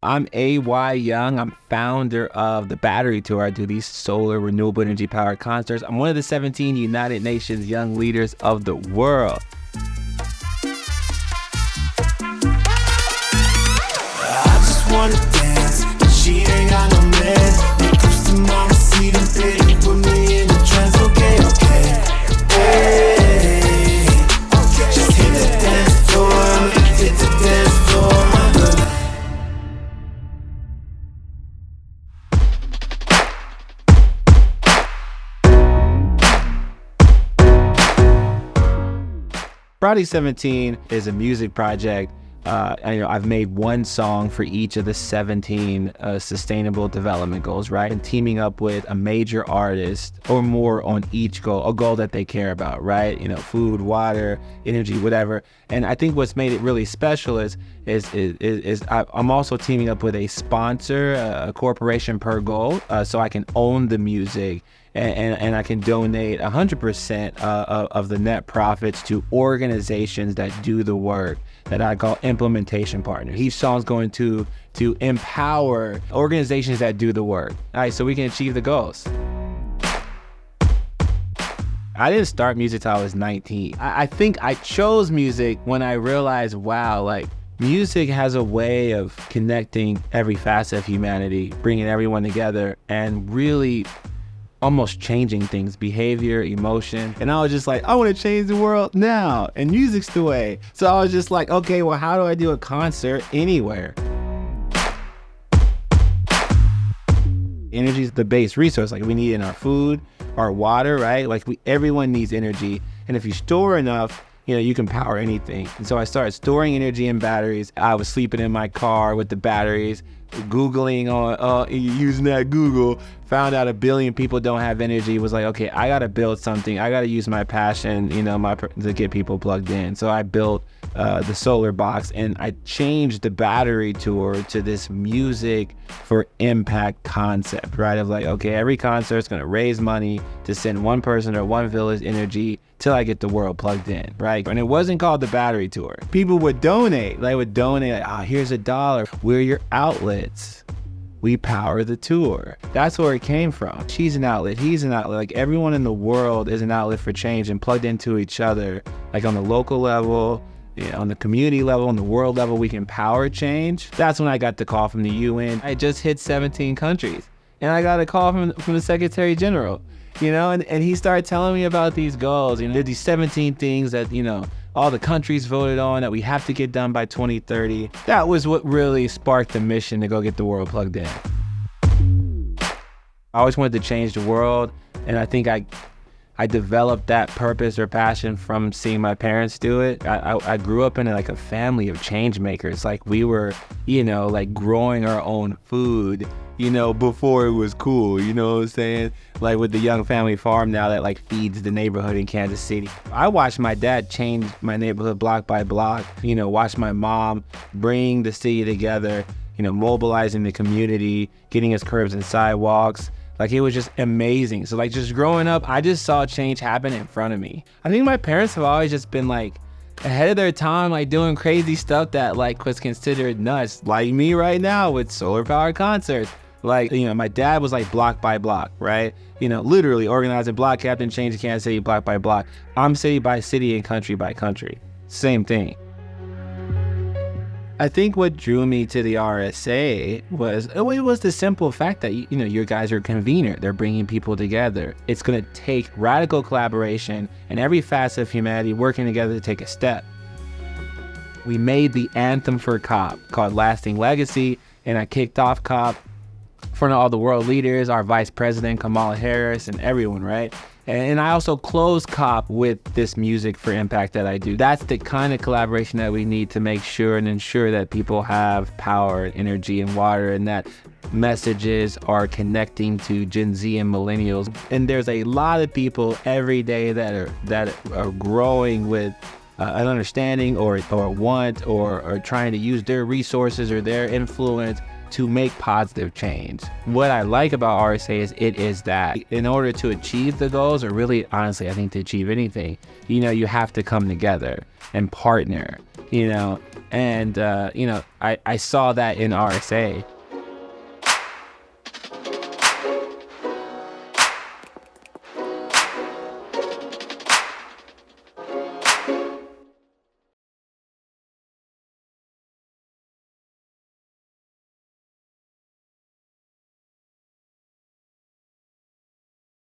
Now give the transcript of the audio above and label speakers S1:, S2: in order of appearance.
S1: I'm A.Y. Young. I'm founder of the Battery Tour. I do these solar renewable energy powered concerts. I'm one of the 17 United Nations Young Leaders of the world.
S2: I just wanna dance, but she ain't got no man. They close to mama, see them baby, put me in a trance. Okay, hey, just hit the dance floor, hit the dance floor.
S1: Friday 17 is a music project. I've made one song for each of the 17 sustainable development goals, right? And teaming up with a major artist or more on each goal, a goal that they care about, right? Food, water, energy, whatever. And I think what's made it really special is I'm also teaming up with a sponsor, a corporation per goal, so I can own the music. And I can donate 100% of the net profits to organizations that do the work that I call implementation partners. Each song's going to empower organizations that do the work, all right, so we can achieve the goals. I didn't start music till I was 19. I think I chose music when I realized, wow, like music has a way of connecting every facet of humanity, bringing everyone together, and really almost changing things, behavior, emotion. And I was just like, I want to change the world now, and music's the way. So I was just like, okay, well, how do I do a concert anywhere? Energy is the base resource. Like, we need it in our food, our water, right? Like, everyone needs energy. And if you store enough, you can power anything. And so I started storing energy in batteries. I was sleeping in my car with the batteries, Googling on, using that Google, found out 1 billion people don't have energy. Was like, okay, I gotta build something. I gotta use my passion, to get people plugged in. So I built the solar box, and I changed the Battery Tour to this music for impact concept, right? Of like, okay, every concert is gonna raise money to send one person or one village energy till I get the world plugged in, right? And it wasn't called the Battery Tour. People would donate. They would donate, here's $1. We're your outlets. We power the tour. That's where it came from. She's an outlet, he's an outlet. Like, everyone in the world is an outlet for change and plugged into each other. Like, on the local level, on the community level, on the world level, we can power change. That's when I got the call from the UN. I just hit 17 countries. And I got a call from the Secretary General, and he started telling me about these goals. There's these 17 things that, all the countries voted on that we have to get done by 2030. That was what really sparked the mission to go get the world plugged in. I always wanted to change the world, and I think I developed that purpose or passion from seeing my parents do it. I grew up in a family of change makers. Like, we were, growing our own food, before it was cool, you know what I'm saying? Like, with the Young Family Farm now that feeds the neighborhood in Kansas City. I watched my dad change my neighborhood block by block, watched my mom bring the city together, mobilizing the community, getting us curbs and sidewalks. Like, it was just amazing. So just growing up, I just saw change happen in front of me. I think my parents have always just been ahead of their time, doing crazy stuff that was considered nuts. Like me right now with solar powered concerts. My dad was block by block, right? Literally organizing block captain, changing Kansas City block by block. I'm city by city and country by country. Same thing. I think what drew me to the RSA was the simple fact that, your guys are a convener. They're bringing people together. It's going to take radical collaboration and every facet of humanity working together to take a step. We made the anthem for COP called Lasting Legacy, and I kicked off COP in front of all the world leaders, our Vice President Kamala Harris, and everyone, right? And I also close COP with this music for impact that I do. That's the kind of collaboration that we need to make sure and ensure that people have power, energy, and water, and that messages are connecting to Gen Z and millennials. And there's a lot of people every day that are growing with an understanding or want or trying to use their resources or their influence to make positive change. What I like about RSA is it is that in order to achieve the goals, or really honestly, I think to achieve anything, you have to come together and partner, And, I saw that in RSA.